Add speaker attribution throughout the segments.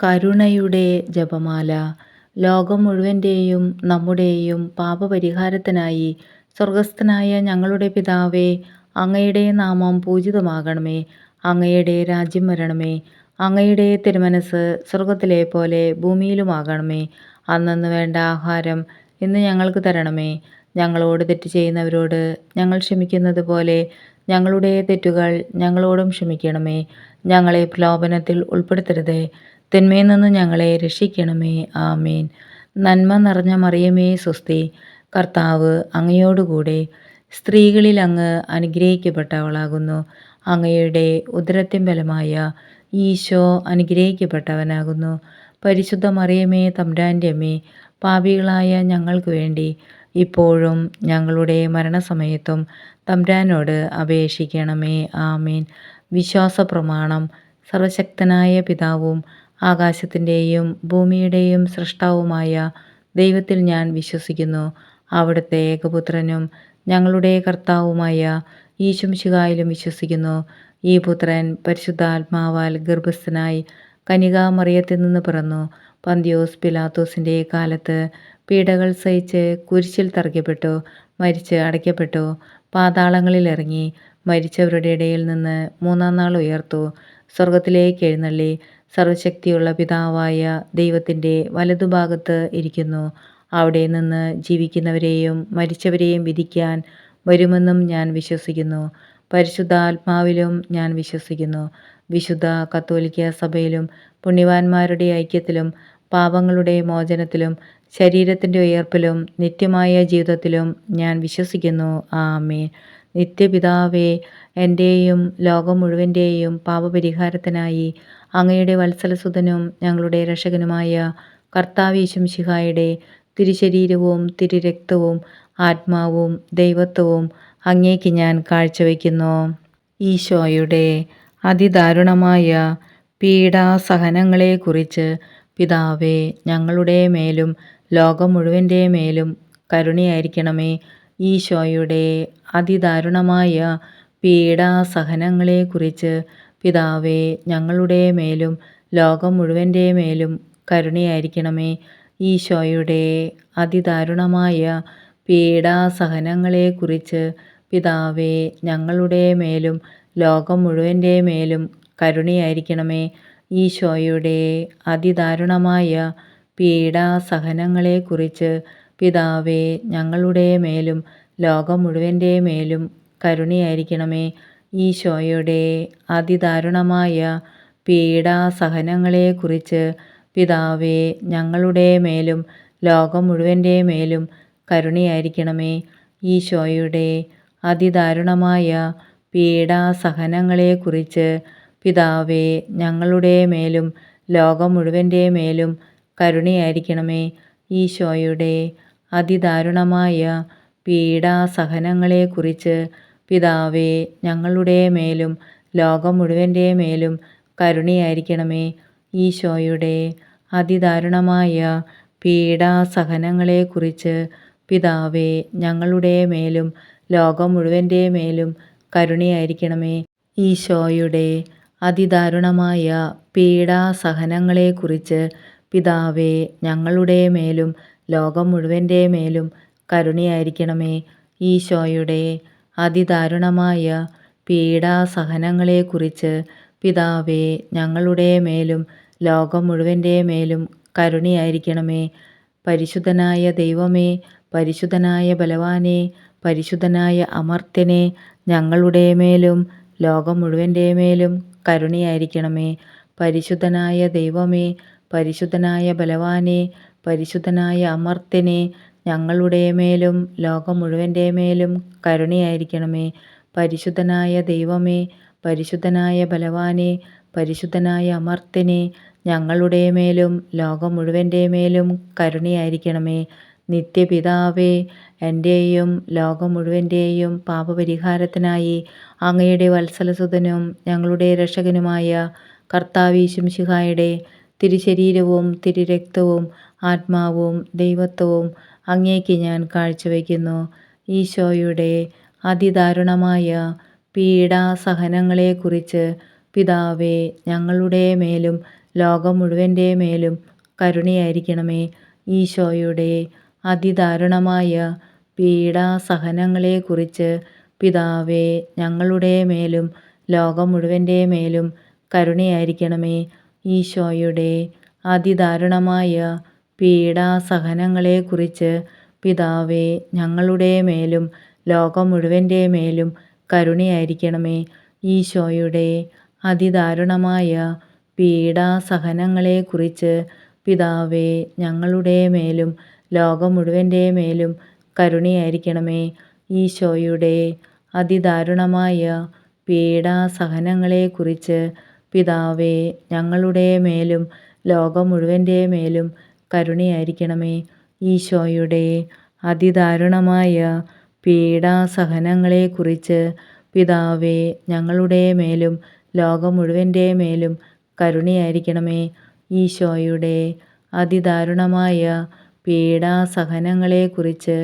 Speaker 1: കരുണയുടെ ജപമാല. ലോകം മുഴുവൻ്റെയും നമ്മുടെയും പാപപരിഹാരത്തിനായി സ്വർഗസ്ഥനായ ഞങ്ങളുടെ പിതാവേ, അങ്ങയുടെ നാമം പൂജിതമാകണമേ. അങ്ങയുടെ രാജ്യം വരണമേ. അങ്ങയുടെ തിരുമനസ് സ്വർഗത്തിലെ പോലെ ഭൂമിയിലുമാകണമേ. അന്നന്ന് വേണ്ട ആഹാരം ഇന്ന് ഞങ്ങൾക്ക് തരണമേ. ഞങ്ങളോട് തെറ്റ് ചെയ്യുന്നവരോട് ഞങ്ങൾ ക്ഷമിക്കുന്നത് പോലെ ഞങ്ങളുടെ തെറ്റുകൾ ഞങ്ങളോടും ക്ഷമിക്കണമേ. ഞങ്ങളെ പ്രലോഭനത്തിൽ ഉൾപ്പെടുത്തരുതേ, തിന്മയിൽ നിന്ന് ഞങ്ങളെ രക്ഷിക്കണമേ. ആമേൻ. നന്മ നിറഞ്ഞ മറിയമേ സ്വസ്തി, കർത്താവ് അങ്ങയോടുകൂടെ സ്ത്രീകളിൽ അങ്ങ് അനുഗ്രഹിക്കപ്പെട്ടവളാകുന്നു. അങ്ങയുടെ ഉദരത്തിൻ ഫലമായ ഈശോ അനുഗ്രഹിക്കപ്പെട്ടവനാകുന്നു. പരിശുദ്ധ മറിയമേ തമ്പുരാൻ്റെ അമ്മേ, പാപികളായ ഞങ്ങൾക്ക് വേണ്ടി ഇപ്പോഴും ഞങ്ങളുടെ മരണസമയത്തും തമ്പുരാനോട് അപേക്ഷിക്കണമേ. ആമേൻ. വിശ്വാസ പ്രമാണം. സർവശക്തനായ പിതാവും ആകാശത്തിൻ്റെയും ഭൂമിയുടെയും സൃഷ്ടാവുമായ ദൈവത്തിൽ ഞാൻ വിശ്വസിക്കുന്നു. അവിടുത്തെ ഏകപുത്രനും ഞങ്ങളുടെ കർത്താവുമായ ഈശോമിശിഹായിലും വിശ്വസിക്കുന്നു. ഈ പുത്രൻ പരിശുദ്ധാത്മാവാൽ ഗർഭസ്ഥനായി കന്യകാമറിയത്തിൽ നിന്ന് പിറന്നു. പന്തിയോസ് പിലാത്തോസിൻ്റെ കാലത്ത് പീഡകൾ സഹിച്ച് കുരിശിൽ തറയ്ക്കപ്പെട്ടു, മരിച്ച് അടയ്ക്കപ്പെട്ടു, പാതാളങ്ങളിൽ ഇറങ്ങി, മരിച്ചവരുടെ ഇടയിൽ നിന്ന് മൂന്നാം നാൾ ഉയർത്തു, സ്വർഗത്തിലേക്ക് എഴുന്നള്ളി, സർവശക്തിയുള്ള പിതാവായ ദൈവത്തിൻ്റെ വലതുഭാഗത്ത് ഇരിക്കുന്നു. അവിടെ നിന്ന് ജീവിക്കുന്നവരെയും മരിച്ചവരെയും വിധിക്കാൻ വരുമെന്നും ഞാൻ വിശ്വസിക്കുന്നു. പരിശുദ്ധാത്മാവിലും ഞാൻ വിശ്വസിക്കുന്നു. വിശുദ്ധ കത്തോലിക്ക സഭയിലും പുണ്യവാന്മാരുടെ ഐക്യത്തിലും പാപങ്ങളുടെ മോചനത്തിലും ശരീരത്തിൻ്റെ ഉയർപ്പിലും നിത്യമായ ജീവിതത്തിലും ഞാൻ വിശ്വസിക്കുന്നു. ആമേൻ. നിത്യപിതാവേ, എൻ്റെയും ലോകം മുഴുവൻ്റെയും പാപപരിഹാരത്തിനായി അങ്ങയുടെ വത്സലസുതനും ഞങ്ങളുടെ രക്ഷകനുമായ കർത്താവ് ഈശോമിശിഹായുടെ തിരുശരീരവും തിരുരക്തവും ആത്മാവും ദൈവത്വവും അങ്ങേക്ക് ഞാൻ കാഴ്ചവെക്കുന്നു. ഈശോയുടെ അതിദാരുണമായ പീഡാസഹനങ്ങളെക്കുറിച്ച് പിതാവേ, ഞങ്ങളുടെ മേലും ലോകം മുഴുവൻ്റെ മേലും കരുണയായിരിക്കണമേ. ഈശോയുടെ അതിദാരുണമായ പീഡാസഹനങ്ങളെക്കുറിച്ച് പിതാവേ, ഞങ്ങളുടെ മേലും ലോകം മുഴുവൻ്റെ മേലും കരുണയായിരിക്കണമേ. ഈശോയുടെ അതിദാരുണമായ പീഡാസഹനങ്ങളെക്കുറിച്ച് പിതാവേ, ഞങ്ങളുടെ മേലും ലോകം മുഴുവൻ്റെ മേലും കരുണയായിരിക്കണമേ. ഈശോയുടെ അതിദാരുണമായ പീഡാസഹനങ്ങളെക്കുറിച്ച് പിതാവേ, ഞങ്ങളുടെ മേലും ലോകം മുഴുവൻ്റെ മേലും കരുണയായിരിക്കണമേ. ഈശോയുടെ അതിദാരുണമായ പീഡാസഹനങ്ങളെക്കുറിച്ച് പിതാവേ, ഞങ്ങളുടെ മേലും ലോകം മുഴുവൻ്റെ മേലും കരുണയായിരിക്കണമേ. ഈശോയുടെ അതിദാരുണമായ പീഡാസഹനങ്ങളെക്കുറിച്ച് പിതാവേ, ഞങ്ങളുടെ മേലും ലോകം മുഴുവൻ്റെ മേലും കരുണയായിരിക്കണമേ. ഈശോയുടെ അതിദാരുണമായ പീഡാസഹനങ്ങളെക്കുറിച്ച് പിതാവേ, ഞങ്ങളുടെ മേലും ലോകം മുഴുവൻ്റെ മേലും കരുണയായിരിക്കണമേ. ഈശോയുടെ അതിദാരുണമായ പീഡാസഹനങ്ങളെക്കുറിച്ച് പിതാവേ, ഞങ്ങളുടെ മേലും ലോകം മുഴുവൻ്റെ മേലും കരുണയായിരിക്കണമേ. ഈശോയുടെ അതിദാരുണമായ പീഡാസഹനങ്ങളെക്കുറിച്ച് പിതാവേ, ഞങ്ങളുടെ മേലും ലോകം മുഴുവൻ്റെ മേലും കരുണയായിരിക്കണമേ. ഈശോയുടെ അതിദാരുണമായ പീഡാസഹനങ്ങളെക്കുറിച്ച് പിതാവേ, ഞങ്ങളുടെ മേലും ലോകം മുഴുവൻ്റെ മേലും കരുണയായിരിക്കണമേ. പരിശുദ്ധനായ ദൈവമേ, പരിശുദ്ധനായ ബലവാനേ, പരിശുദ്ധനായ അമർത്യനേ, ഞങ്ങളുടെ മേലും ലോകം മുഴുവൻ്റെ മേലും കരുണയായിരിക്കണമേ. പരിശുദ്ധനായ ദൈവമേ, പരിശുദ്ധനായ ബലവാനേ, പരിശുദ്ധനായ അമർത്യനേ, ഞങ്ങളുടെ മേലും ലോകം മുഴുവൻ്റെ മേലും കരുണയായിരിക്കണമേ. പരിശുദ്ധനായ ദൈവമേ, പരിശുദ്ധനായ ബലവാനേ, പരിശുദ്ധനായ അമർത്യനേ, ഞങ്ങളുടെ മേലും ലോകം മുഴുവൻ്റെ മേലും കരുണയായിരിക്കണമേ. നിത്യപിതാവേ, എൻ്റെയും ലോകം മുഴുവൻ്റെയും പാപപരിഹാരത്തിനായി അങ്ങയുടെ വത്സലസുതനും ഞങ്ങളുടെ രക്ഷകനുമായ കർത്താവ് ഈശോമിശിഹായുടെ തിരുശരീരവും തിരുരക്തവും ആത്മാവും ദൈവത്വവും അങ്ങേക്ക് ഞാൻ കാഴ്ചവെക്കുന്നു. ഈശോയുടെ അതിദാരുണമായ പീഡാസഹനങ്ങളെക്കുറിച്ച് പിതാവേ, ഞങ്ങളുടെ മേലും ലോകം മുഴുവൻ്റെ മേലും കരുണയായിരിക്കണമേ. ഈശോയുടെ അതിദാരുണമായ പീഡാസഹനങ്ങളെക്കുറിച്ച് പിതാവേ ഞങ്ങളുടെ മേലും ലോകം മുഴുവൻ്റെ മേലും കരുണയായിരിക്കണമേ. ഈശോയുടെ അതിദാരുണമായ പീഡാസഹനങ്ങളെക്കുറിച്ച് പിതാവേ ഞങ്ങളുടെ മേലും ലോകം മുഴുവൻ്റെ മേലും കരുണയായിരിക്കണമേ. ഈശോയുടെ അതിദാരുണമായ പീഡാസഹനങ്ങളെക്കുറിച്ച് പിതാവേ ഞങ്ങളുടെ മേലും ലോകം മുഴുവൻ്റെ മേലും കരുണയായിരിക്കണമേ. ഈശോയുടെ അതിദാരുണമായ പീഡാസഹനങ്ങളെക്കുറിച്ച് പിതാവേ ഞങ്ങളുടെ മേലും ലോകം മുഴുവൻ്റെ മേലും കരുണയായിരിക്കണമേ. ഈശോയുടെ അതിദാരുണമായ പീഡാസഹനങ്ങളെക്കുറിച്ച് പിതാവേ ഞങ്ങളുടെ മേലും ലോകം മുഴുവൻ്റെ മേലും കരുണയായിരിക്കണമേ. ഈശോയുടെ അതിദാരുണമായ പീഡാസഹനങ്ങളെക്കുറിച്ച്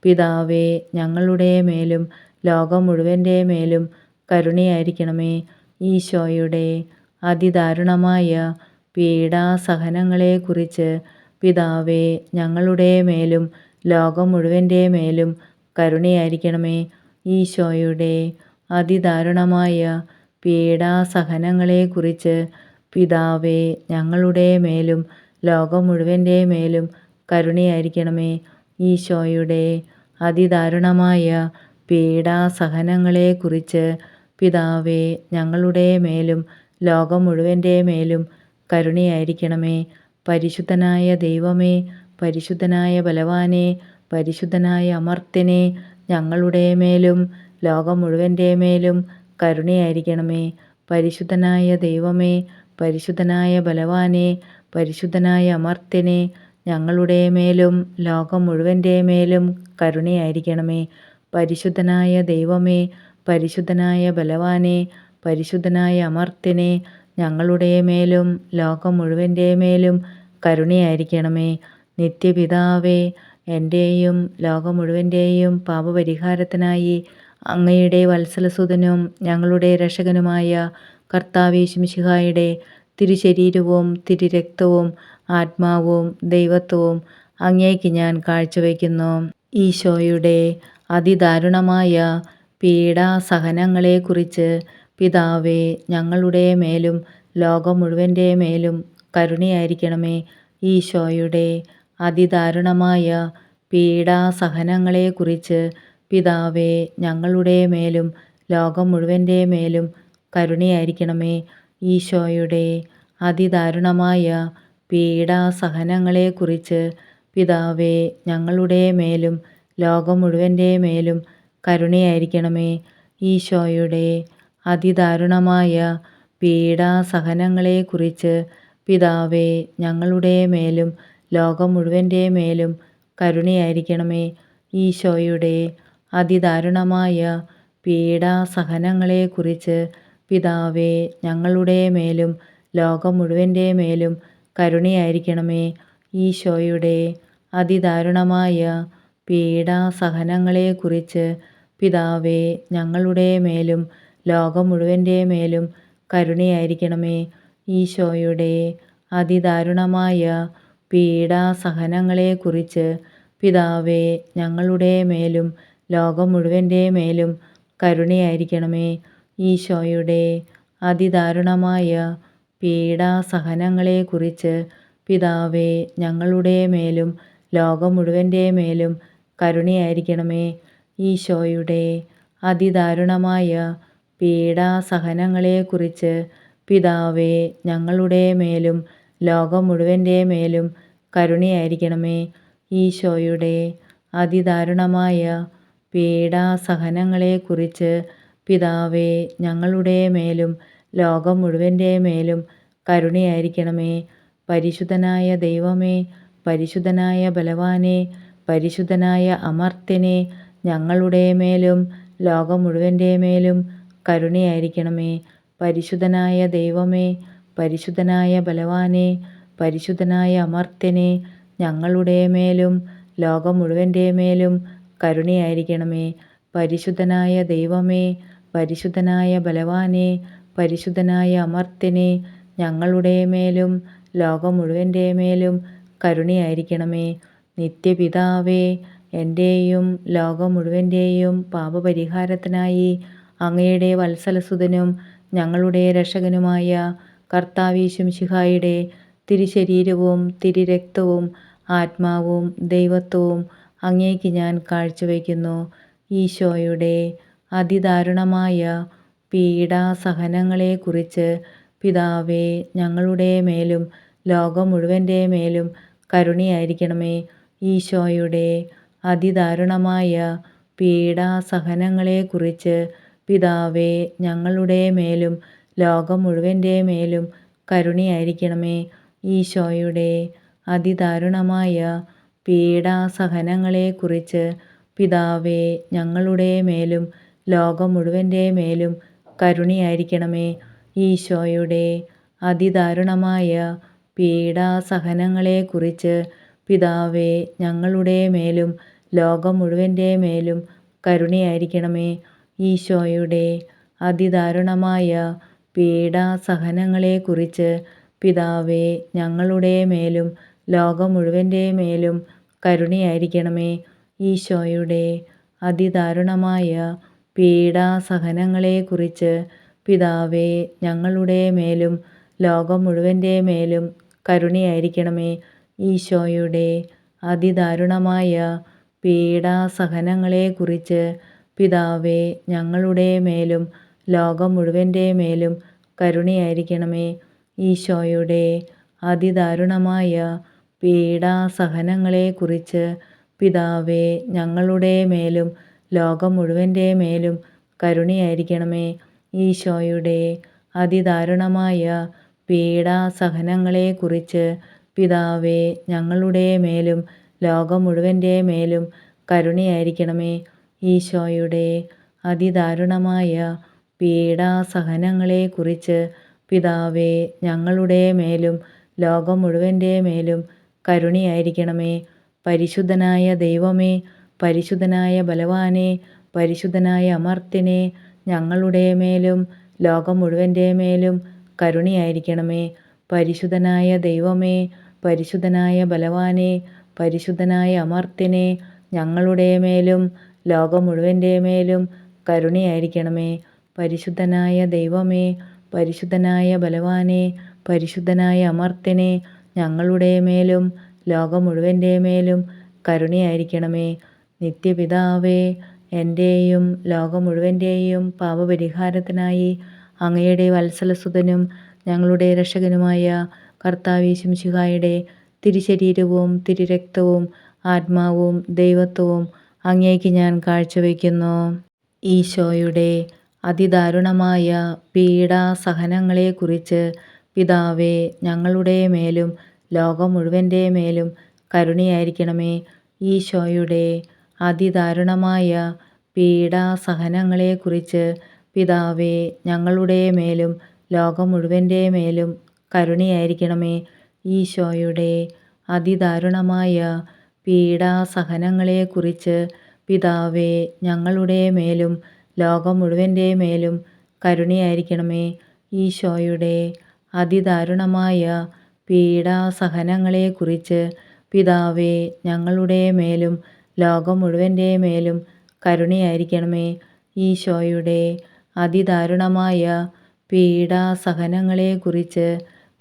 Speaker 1: പിതാവേ ഞങ്ങളുടെ മേലും ലോകം മുഴുവൻ്റെ മേലും കരുണയായിരിക്കണമേ. ഈശോയുടെ അതിദാരുണമായ പീഡാസഹനങ്ങളെക്കുറിച്ച് പിതാവേ ഞങ്ങളുടെ മേലും ലോകം മുഴുവൻ്റെ മേലും കരുണയായിരിക്കണമേ. ഈശോയുടെ അതിദാരുണമായ പീഡാസഹനങ്ങളെക്കുറിച്ച് പിതാവേ ഞങ്ങളുടെ മേലും ലോകം മുഴുവൻ്റെ മേലും കരുണയായിരിക്കണമേ. ഈശോയുടെ അതിദാരുണമായ പീഡാസഹനങ്ങളെക്കുറിച്ച് പിതാവേ ഞങ്ങളുടെ മേലും ലോകം മുഴുവൻ്റെ മേലും കരുണയായിരിക്കണമേ. പരിശുദ്ധനായ ദൈവമേ, പരിശുദ്ധനായ ബലവാനേ, പരിശുദ്ധനായ അമർത്യനേ, ഞങ്ങളുടെ മേലും ലോകം മുഴുവൻ്റെ മേലും കരുണയായിരിക്കണമേ. പരിശുദ്ധനായ ദൈവമേ, പരിശുദ്ധനായ ബലവാനേ, പരിശുദ്ധനായ അമർത്യനേ, ഞങ്ങളുടെ മേലും ലോകം മുഴുവൻ്റെ മേലും കരുണയായിരിക്കണമേ. പരിശുദ്ധനായ ദൈവമേ, പരിശുദ്ധനായ ബലവാനേ, പരിശുദ്ധനായ അമർത്യനേ, ഞങ്ങളുടെ മേലും ലോകം മുഴുവൻ്റെ മേലും കരുണയായിരിക്കണമേ. നിത്യപിതാവേ, എൻ്റെയും ലോകം മുഴുവൻ്റെയും പാപപരിഹാരത്തിനായി അങ്ങയുടെ വത്സലസുതനും ഞങ്ങളുടെ രക്ഷകനുമായ കർത്താവേശുമിശിഹായുടെ തിരുശരീരവും തിരുരക്തവും ആത്മാവും ദൈവത്വവും അങ്ങേക്ക് ഞാൻ കാഴ്ചവെക്കുന്നു. ഈശോയുടെ അതിദാരുണമായ പീഡാസഹനങ്ങളെക്കുറിച്ച് പിതാവേ ഞങ്ങളുടെ മേലും ലോകം മുഴുവൻ്റെ മേലും കരുണയായിരിക്കണമേ. ഈശോയുടെ അതിദാരുണമായ പീഡാസഹനങ്ങളെക്കുറിച്ച് പിതാവേ ഞങ്ങളുടെ മേലും ലോകം മുഴുവൻ്റെ മേലും കരുണയായിരിക്കണമേ. ഈശോയുടെ അതിദാരുണമായ പീഡാസഹനങ്ങളെക്കുറിച്ച് പിതാവേ ഞങ്ങളുടെ മേലും ലോകം മുഴുവൻ്റെ മേലും കരുണയായിരിക്കണമേ. ഈശോയുടെ അതിദാരുണമായ പീഡാസഹനങ്ങളെക്കുറിച്ച് പിതാവേ ഞങ്ങളുടെ മേലും ലോകം മുഴുവൻ്റെ മേലും കരുണയായിരിക്കണമേ. ഈശോയുടെ അതിദാരുണമായ പീഡാസഹനങ്ങളെക്കുറിച്ച് പിതാവേ ഞങ്ങളുടെ മേലും ലോകം മുഴുവൻ്റെ മേലും കരുണയായിരിക്കണമേ. ഈശോയുടെ അതിദാരുണമായ പീഡാസഹനങ്ങളെക്കുറിച്ച് പിതാവേ ഞങ്ങളുടെ മേലും ലോകം മുഴുവൻ്റെ മേലും കരുണയായിരിക്കണമേ. ഈശോയുടെ അതിദാരുണമായ പീഡാസഹനങ്ങളെക്കുറിച്ച് പിതാവേ ഞങ്ങളുടെ മേലും ലോകം മുഴുവൻ്റെ മേലും കരുണയായിരിക്കണമേ. ഈശോയുടെ അതിദാരുണമായ പീഡാസഹനങ്ങളെക്കുറിച്ച് പിതാവേ ഞങ്ങളുടെ മേലും ലോകം മുഴുവൻ്റെ മേലും കരുണയായിരിക്കണമേ. ഈശോയുടെ അതിദാരുണമായ പീഡാസഹനങ്ങളെക്കുറിച്ച് പിതാവേ ഞങ്ങളുടെ മേലും ലോകം മുഴുവൻ്റെ മേലും കരുണയായിരിക്കണമേ. ഈശോയുടെ അതിദാരുണമായ പീഡാസഹനങ്ങളെക്കുറിച്ച് പിതാവേ ഞങ്ങളുടെ മേലും ലോകം മുഴുവൻ്റെ മേലും കരുണയായിരിക്കണമേ. പരിശുദ്ധനായ ദൈവമേ, പരിശുദ്ധനായ ബലവാനേ, പരിശുദ്ധനായ അമർത്യനേ, ഞങ്ങളുടെ മേലും ലോകം മുഴുവൻ്റെ മേലും കരുണയായിരിക്കണമേ. പരിശുദ്ധനായ ദൈവമേ, പരിശുദ്ധനായ ബലവാനേ, പരിശുദ്ധനായ അമർത്യനേ, ഞങ്ങളുടെ മേലും ലോകം മുഴുവൻ്റെ മേലും കരുണയായിരിക്കണമേ. പരിശുദ്ധനായ ദൈവമേ, പരിശുദ്ധനായ ബലവാനേ, പരിശുദ്ധനായ അമർത്യനേ, ഞങ്ങളുടെ മേലും ലോകം മുഴുവൻ്റെ മേലും കരുണയായിരിക്കണമേ. നിത്യപിതാവേ, എൻ്റെയും ലോകം മുഴുവൻ്റെയും പാപപരിഹാരത്തിനായി അങ്ങയുടെ വത്സലസുതനും ഞങ്ങളുടെ രക്ഷകനുമായ കർത്താവീശുമിശിഹായുടെ തിരുശരീരവും തിരുരക്തവും ആത്മാവും ദൈവത്വവും അങ്ങേക്ക് ഞാൻ കാഴ്ചവെക്കുന്നു. ഈശോയുടെ അതിദാരുണമായ പീഡാസഹനങ്ങളെക്കുറിച്ച് പിതാവേ, ഞങ്ങളുടെ മേലും ലോകം മുഴുവൻ്റെ മേലും കരുണയായിരിക്കണമേ. ഈശോയുടെ അതിദാരുണമായ പീഡാസഹനങ്ങളെക്കുറിച്ച് പിതാവേ, ഞങ്ങളുടെ മേലും ലോകം മുഴുവൻ്റെ മേലും കരുണയായിരിക്കണമേ. ഈശോയുടെ അതിദാരുണമായ പീഡാസഹനങ്ങളെക്കുറിച്ച് പിതാവേ, ഞങ്ങളുടെ മേലും ലോകം മുഴുവൻ്റെ മേലും കരുണയായിരിക്കണമേ. ഈശോയുടെ അതിദാരുണമായ പീഡാസഹനങ്ങളെക്കുറിച്ച് പിതാവേ, ഞങ്ങളുടെ മേലും ലോകം മുഴുവൻ്റെ മേലും കരുണയായിരിക്കണമേ. ഈശോയുടെ അതിദാരുണമായ പീഡാസഹനങ്ങളെക്കുറിച്ച് പിതാവേ, ഞങ്ങളുടെ മേലും ലോകം മുഴുവൻ്റെ മേലും കരുണയായിരിക്കണമേ. ഈശോയുടെ അതിദാരുണമായ പീഡാസഹനങ്ങളെക്കുറിച്ച് പിതാവേ, ഞങ്ങളുടെ മേലും ലോകം മുഴുവൻ്റെ മേലും കരുണയായിരിക്കണമേ. ഈശോയുടെ അതിദാരുണമായ പീഡാസഹനങ്ങളെക്കുറിച്ച് പിതാവേ, ഞങ്ങളുടെ മേലും ലോകം മുഴുവൻ്റെ മേലും കരുണയായിരിക്കണമേ. ഈശോയുടെ അതിദാരുണമായ പീഡാസഹനങ്ങളെക്കുറിച്ച് പിതാവേ, ഞങ്ങളുടെ മേലും ലോകം മുഴുവൻ്റെ മേലും കരുണയായിരിക്കണമേ. ഈശോയുടെ അതിദാരുണമായ പീഡാസഹനങ്ങളെക്കുറിച്ച് പിതാവേ, ഞങ്ങളുടെ മേലും ലോകം മുഴുവൻ്റെ മേലും കരുണയായിരിക്കണമേ. ഈശോയുടെ അതിദാരുണമായ പീഡാസഹനങ്ങളെക്കുറിച്ച് പിതാവേ, ഞങ്ങളുടെ മേലും ലോകം മുഴുവൻ്റെ മേലും കരുണയായിരിക്കണമേ. പരിശുദ്ധനായ ദൈവമേ, പരിശുദ്ധനായ ബലവാനെ, പരിശുദ്ധനായ അമർത്യനെ, ഞങ്ങളുടെ മേലും ലോകം മുഴുവൻ്റെ മേലും കരുണയായിരിക്കണമേ. പരിശുദ്ധനായ ദൈവമേ, പരിശുദ്ധനായ ബലവാനെ, പരിശുദ്ധനായ അമർത്യനെ, ഞങ്ങളുടെ മേലും ലോകം മുഴുവൻ്റെ മേലും കരുണയായിരിക്കണമേ. പരിശുദ്ധനായ ദൈവമേ, പരിശുദ്ധനായ ബലവാനെ, പരിശുദ്ധനായ അമർത്യനെ, ഞങ്ങളുടെ മേലും ലോകം മുഴുവൻ്റെ മേലും കരുണയായിരിക്കണമേ. നിത്യപിതാവേ, എൻ്റെയും ലോകം മുഴുവൻ്റെയും പാപപരിഹാരത്തിനായി അങ്ങയുടെ വത്സലസുതനും ഞങ്ങളുടെ രക്ഷകനുമായ കർത്താവീശുമിശിഹായുടെ തിരുശരീരവും തിരുരക്തവും ആത്മാവും ദൈവത്വവും അങ്ങേക്ക് ഞാൻ കാഴ്ചവെക്കുന്നു. ഈശോയുടെ അതിദാരുണമായ പീഡാസഹനങ്ങളെക്കുറിച്ച് പിതാവേ, ഞങ്ങളുടെ മേലും ലോകം മുഴുവൻ്റെ മേലും കരുണയായിരിക്കണമേ. ഈശോയുടെ അതിദാരുണമായ പീഡാസഹനങ്ങളെക്കുറിച്ച് പിതാവേ, ഞങ്ങളുടെ മേലും ലോകം മുഴുവൻ്റെ മേലും കരുണയായിരിക്കണമേ. ഈശോയുടെ അതിദാരുണമായ പീഡാസഹനങ്ങളെക്കുറിച്ച് പിതാവേ, ഞങ്ങളുടെ മേലും ലോകം മുഴുവൻ്റെ മേലും കരുണയായിരിക്കണമേ. ഈശോയുടെ അതിദാരുണമായ പീഡാസഹനങ്ങളെക്കുറിച്ച് പിതാവേ, ഞങ്ങളുടെ മേലും ലോകം മുഴുവൻ്റെ മേലും കരുണയായിരിക്കണമേ. ഈശോയുടെ അതിദാരുണമായ പീഡാസഹനങ്ങളെക്കുറിച്ച്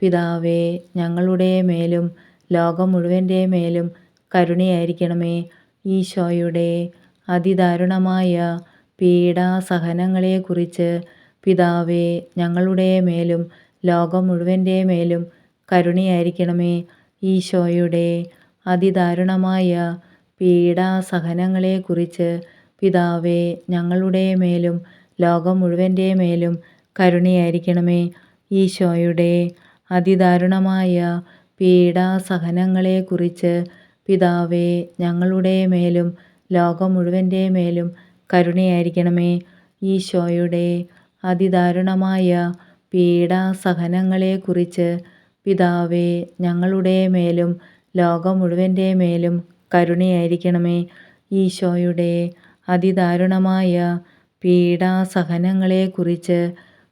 Speaker 1: പിതാവേ, ഞങ്ങളുടെ മേലും ലോകം മുഴുവൻ്റെ മേലും കരുണയായിരിക്കണമേ. ഈശോയുടെ അതിദാരുണമായ പീഡാസഹനങ്ങളെക്കുറിച്ച് പിതാവേ, ഞങ്ങളുടെ മേലും ലോകം മുഴുവൻ്റെ മേലും കരുണയായിരിക്കണമേ. ഈശോയുടെ അതിദാരുണമായ പീഡാസഹനങ്ങളെക്കുറിച്ച് പിതാവേ, ഞങ്ങളുടെ മേലും ലോകം മുഴുവൻ്റെ മേലും കരുണയായിരിക്കണമേ. ഈശോയുടെ അതിദാരുണമായ പീഡാസഹനങ്ങളെക്കുറിച്ച് പിതാവേ, ഞങ്ങളുടെ മേലും ലോകം മുഴുവൻ്റെ മേലും കരുണയായിരിക്കണമേ. ഈശോയുടെ അതിദാരുണമായ പീഡാസഹനങ്ങളെക്കുറിച്ച് പിതാവേ, ഞങ്ങളുടെ മേലും ലോകം മുഴുവൻ്റെ മേലും കരുണയായിരിക്കണമേ. ഈശോയുടെ അതിദാരുണമായ പീഡാസഹനങ്ങളെക്കുറിച്ച്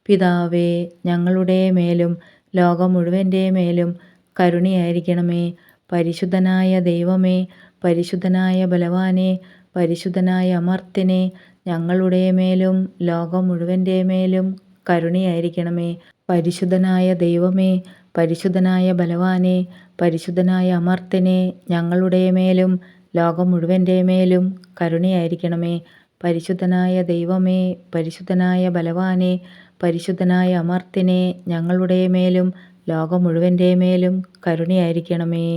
Speaker 1: പിതാവേ, ഞങ്ങളുടെ മേലും ലോകം മുഴുവൻ്റെ മേലും കരുണയായിരിക്കണമേ. പരിശുദ്ധനായ ദൈവമേ, പരിശുദ്ധനായ ബലവാനെ, പരിശുദ്ധനായ അമർത്യനെ, ഞങ്ങളുടെ മേലും ലോകം മുഴുവൻ്റെ മേലും കരുണയായിരിക്കണമേ. പരിശുദ്ധനായ ദൈവമേ, പരിശുദ്ധനായ ബലവാനെ, പരിശുദ്ധനായ അമർത്യനെ, ഞങ്ങളുടെ മേലും ലോകം മുഴുവൻ്റെ മേലും കരുണയായിരിക്കണമേ. പരിശുദ്ധനായ ദൈവമേ, പരിശുദ്ധനായ ബലവാനെ, പരിശുദ്ധനായ അമർത്യനെ, ഞങ്ങളുടെ മേലും ലോകം മുഴുവൻ്റെ മേലും കരുണയായിരിക്കണമേ.